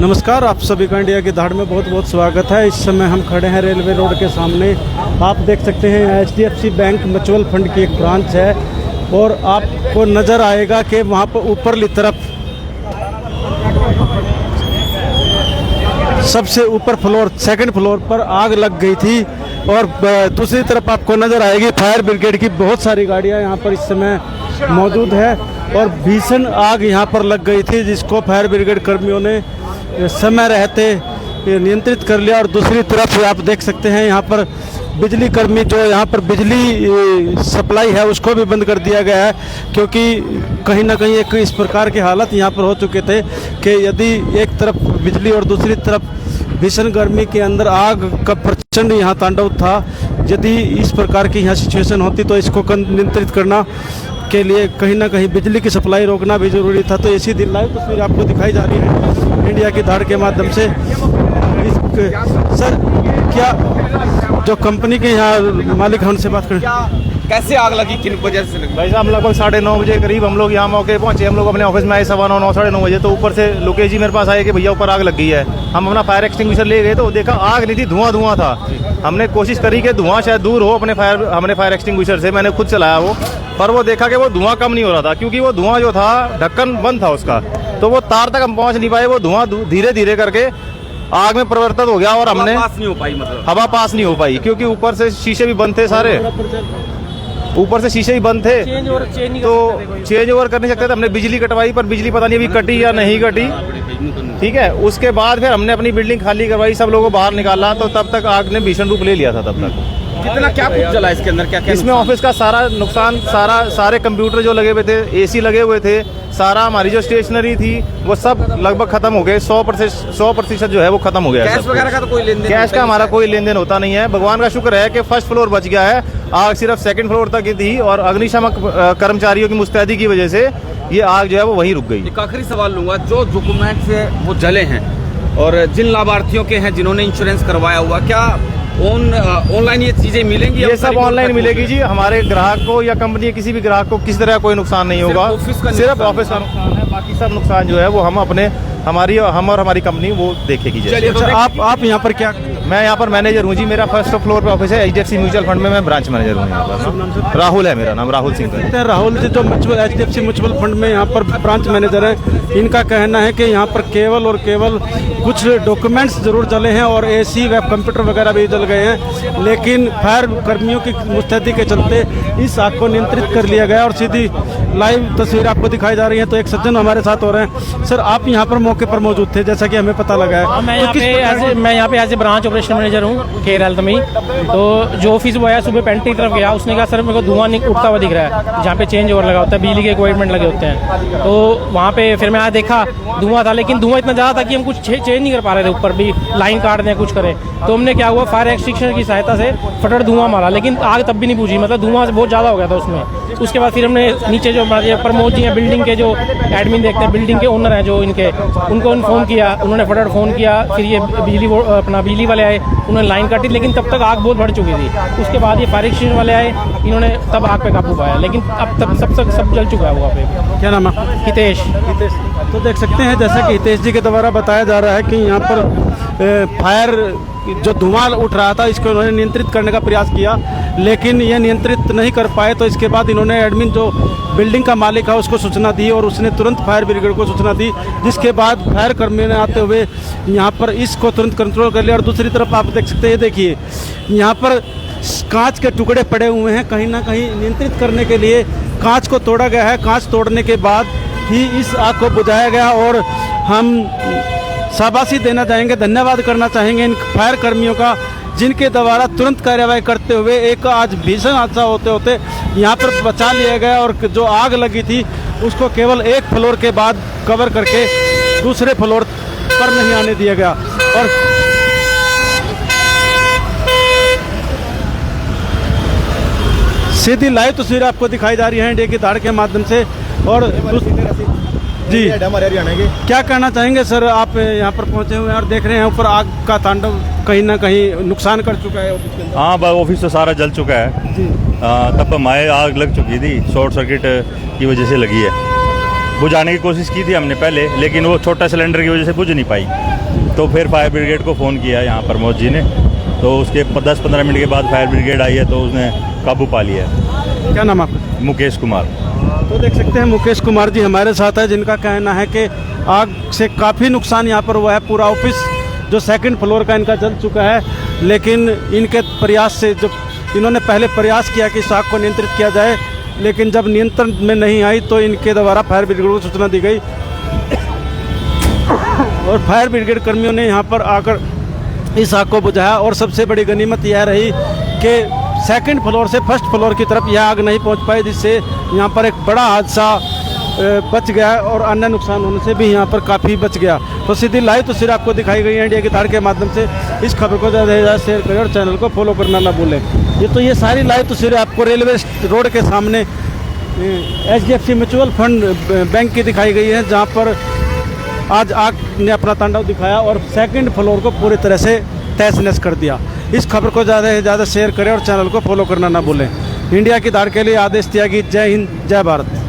नमस्कार, आप सभी का इंडिया की धाड़ में बहुत बहुत स्वागत है। इस समय हम खड़े हैं रेलवे रोड के सामने। आप देख सकते हैं HDFC बैंक म्यूचुअल फंड की एक ब्रांच है और आपको नज़र आएगा कि वहाँ पर ऊपरली तरफ सबसे ऊपर फ्लोर सेकंड फ्लोर पर आग लग गई थी और दूसरी तरफ आपको नज़र आएगी फायर ब्रिगेड की बहुत सारी गाड़ियाँ यहाँ पर इस समय मौजूद है और भीषण आग यहाँ पर लग गई थी, जिसको फायर ब्रिगेड कर्मियों ने समय रहते नियंत्रित कर लिया। और दूसरी तरफ आप देख सकते हैं यहाँ पर बिजली कर्मी जो यहाँ पर बिजली सप्लाई है उसको भी बंद कर दिया गया है, क्योंकि कहीं ना कहीं एक इस प्रकार के हालत यहाँ पर हो चुके थे कि यदि एक तरफ बिजली और दूसरी तरफ भीषण गर्मी के अंदर आग का प्रचंड यहाँ तांडव था। यदि इस प्रकार की यहाँ सिचुएशन होती तो इसको नियंत्रित करना के लिए कहीं ना कहीं बिजली की सप्लाई रोकना भी जरूरी था। तो इसी दिन लाइव तस्वीर आपको दिखाई जा रही है इंडिया की धाड़ के माध्यम से। सर, क्या जो कंपनी के यहाँ मालिक हैं उनसे बात करें, कैसे आग लगी, किन वजह से लगी? भाई साहब, लगभग 9:30 बजे करीब हम लोग यहाँ मौके पहुँचे। हम लोग अपने ऑफिस में आए 9:15 साढ़े 9 बजे। तो ऊपर से लोकेश जी मेरे पास आए कि भैया ऊपर आग लग गई है। हम अपना फायर एक्सटिंग्विशर ले गए तो देखा आग नहीं थी, धुआं था। हमने कोशिश करी कि धुआं शायद दूर हो हमने फायर एक्सटिंग्विशर से, मैंने खुद चलाया वो, पर वो देखा कि वो धुआं कम नहीं हो रहा था, क्योंकि वो धुआं जो था ढक्कन बंद था उसका, तो वो तार तक हम पहुँच नहीं पाए। वो धुआं धीरे धीरे करके आग में परिवर्तित हो गया और हमने पास नहीं हो पाई, मतलब हवा पास नहीं हो पाई, क्योंकि ऊपर से शीशे भी बंद थे सारे, ऊपर से शीशे ही बंद थे तो चेंज ओवर कर नहीं सकते थे। हमने बिजली कटवाई, पर बिजली पता नहीं अभी कटी या नहीं कटी, ठीक है। उसके बाद फिर हमने अपनी बिल्डिंग खाली करवाई, सब लोगों को बाहर निकाला, तो तब तक आग ने भीषण रूप ले लिया था। तब तक कितना क्या कुछ चला इसके अंदर, क्या इसमें ऑफिस का सारा नुकसान, सारे कंप्यूटर जो लगे हुए थे, AC लगे हुए थे, सारा हमारी जो स्टेशनरी थी वो सब लगभग खत्म हो गए। 100% जो है वो खत्म हो गया। कैश वगैरह का तो कोई लेन देन, कैश का हमारा कोई लेन देन होता नहीं है। भगवान का शुक्र है कि फर्स्ट फ्लोर बच गया है। आग सिर्फ सेकंड फ्लोर तक की थी और अग्निशमक कर्मचारियों की मुस्तैदी की वजह से ये आग जो है वो वहीं रुक गई। एक आखिरी सवाल लूंगा, जो डॉक्यूमेंट्स वो जले हैं और जिन लाभार्थियों के हैं जिन्होंने इंश्योरेंस करवाया हुआ, क्या ऑनलाइन ये चीजें मिलेंगी? ये सब ऑनलाइन मिलेगी जी। हमारे ग्राहक को या कंपनी किसी भी ग्राहक को किसी तरह कोई नुकसान नहीं होगा, सिर्फ ऑफिस का नुकसान है। बाकी सब नुकसान जो है वो हम और हमारी कंपनी वो देखेगी। चलिए, तो आप यहाँ पर क्या? मैं यहाँ पर मैनेजर हूँ जी, मेरा फर्स्ट फ्लोर पे ऑफिस है। HDFC म्यूचुअल फंड में मैं ब्रांच मैनेजर हूँ यहाँ पर। राहुल है मेरा नाम, राहुल सिंह। राहुल जी जो HDFC म्यूचुअल फंड में यहाँ पर ब्रांच मैनेजर है, इनका कहना है कि यहाँ पर केवल और केवल कुछ डॉक्यूमेंट्स जरूर जले हैं और AC व कंप्यूटर वगैरह भी जल गए हैं, लेकिन फायर कर्मियों की मुस्तैदी के चलते इस आग को नियंत्रित कर लिया गया। और सीधी लाइव तस्वीर आपको दिखाई जा रही है। तो एक सज्जन हमारे साथ हो रहे हैं। सर, आप यहाँ पर मौके पर मौजूद थे जैसा कि हमें पता लगा है। मैं यहाँ पे as a branch operation manager हूँ केयर हेल्थ में। तो जो ऑफिस बॉय है सुबह पेंट्री तरफ गया, उसने कहा सर मेरे को धुआं उठता हुआ दिख रहा है जहाँ पे चेंज ओवर लगा होता है, बिजली के इक्विपमेंट लगे होते हैं। तो वहाँ पे फिर मैं आया, देखा धुआं था, लेकिन धुआं इतना ज़्यादा था कि हम कुछ चेंज नहीं कर पा रहे थे, ऊपर भी लाइन काट दें कुछ करें। तो हमने क्या हुआ, फायर एक्सटिंग्विशर की सहायता से फटाफट धुआं मारा, लेकिन आग तब भी नहीं बुझी, मतलब धुआं बहुत ज़्यादा हो गया था उसमें। उसके बाद फिर हमने नीचे जो प्रमोद जी हैं, बिल्डिंग के जो एडमिन देखते हैं, बिल्डिंग के ओनर हैं जो इनके, उनको फ़ोन किया, उन्होंने फटाफट फ़ोन किया। फिर ये बिजली वाले आए, उन्होंने लाइन काटी, लेकिन तब तक आग बहुत बढ़ चुकी थी। उसके बाद ये फायर एक्सटिंग्विशर वाले आए, इन्होंने तब आग पे काबू पाया, लेकिन अब तक सब जल चुका है वहाँ पे। क्या नाम है? हितेश। तो देख सकते हैं जैसा कि हितेश जी के द्वारा बताया जा रहा है कि यहाँ पर फायर जो धुआं उठ रहा था इसको उन्होंने नियंत्रित करने का प्रयास किया, लेकिन ये नियंत्रित नहीं कर पाए। तो इसके बाद इन्होंने एडमिन जो बिल्डिंग का मालिक है उसको सूचना दी और उसने तुरंत फायर ब्रिगेड को सूचना दी, जिसके बाद फायर कर्मियों ने आते हुए यहाँ पर इसको तुरंत कंट्रोल कर लिया। और दूसरी तरफ आप देख सकते हैं, देखिए यहाँ पर कांच के टुकड़े पड़े हुए हैं, कहीं ना कहीं नियंत्रित करने के लिए कांच को तोड़ा गया है। कांच तोड़ने के बाद ही इस आग को बुझाया गया और हम शाबाशी देना चाहेंगे, धन्यवाद करना चाहेंगे इन फायर कर्मियों का, जिनके द्वारा तुरंत कार्रवाई करते हुए एक आज भीषण हादसा होते होते यहाँ पर बचा लिया गया। और जो आग लगी थी उसको केवल एक फ्लोर के बाद कवर करके दूसरे फ्लोर पर नहीं आने दिया गया। और सीधी लाइव तस्वीर आपको दिखाई जा रही है इंडिया की धाड़ के माध्यम से। और जी, हरियाणा के क्या कहना चाहेंगे सर, आप यहाँ पर पहुँचे हुए हैं और देख रहे हैं ऊपर आग का तांडव कहीं ना कहीं नुकसान कर चुका है ऑफिस के अंदर? हाँ, ऑफिस तो सारा जल चुका है जी। तब हमारे आग लग चुकी थी, शॉर्ट सर्किट की वजह से लगी है। बुझाने की कोशिश की थी हमने पहले, लेकिन वो छोटा सिलेंडर की वजह से बुझ नहीं पाई। तो फिर फायर ब्रिगेड को फ़ोन किया यहाँ प्रमोद जी ने, तो उसके 10-15 मिनट के बाद फायर ब्रिगेड आई है, तो उसने काबू पा लिया। क्या नाम आपका? मुकेश कुमार। तो देख सकते हैं मुकेश कुमार जी हमारे साथ है, जिनका कहना है कि आग से काफ़ी नुकसान यहाँ पर हुआ है। पूरा ऑफिस जो सेकंड फ्लोर का इनका जल चुका है, लेकिन इनके प्रयास से जो इन्होंने पहले प्रयास किया कि इस आग को नियंत्रित किया जाए, लेकिन जब नियंत्रण में नहीं आई तो इनके द्वारा फायर ब्रिगेड को सूचना दी गई और फायर ब्रिगेड कर्मियों ने यहाँ पर आकर इस आग को बुझाया। और सबसे बड़ी गनीमत यह रही कि सेकंड फ्लोर से फर्स्ट फ्लोर की तरफ यह आग नहीं पहुँच पाई, जिससे यहाँ पर एक बड़ा हादसा बच गया और अन्य नुकसान होने से भी यहाँ पर काफ़ी बच गया। तो सीधी लाइव तस्वीर आपको दिखाई गई है इंडिया की तार के माध्यम से। इस खबर को ज़्यादा से ज़्यादा शेयर करें और चैनल को फॉलो करना ना भूलें। ये सारी लाइव तस्वीरें आपको रेलवे रोड के सामने HDFC म्यूचुअल फंड बैंक की दिखाई गई है, जहाँ पर आज आग ने अपना तांडव दिखाया और सेकंड फ्लोर को पूरी तरह से तहस नहस कर दिया। इस खबर को ज़्यादा से ज़्यादा शेयर करें और चैनल को फॉलो करना ना भूलें। इंडिया की धार के लिए आदेश त्यागी। जय हिंद, जय भारत।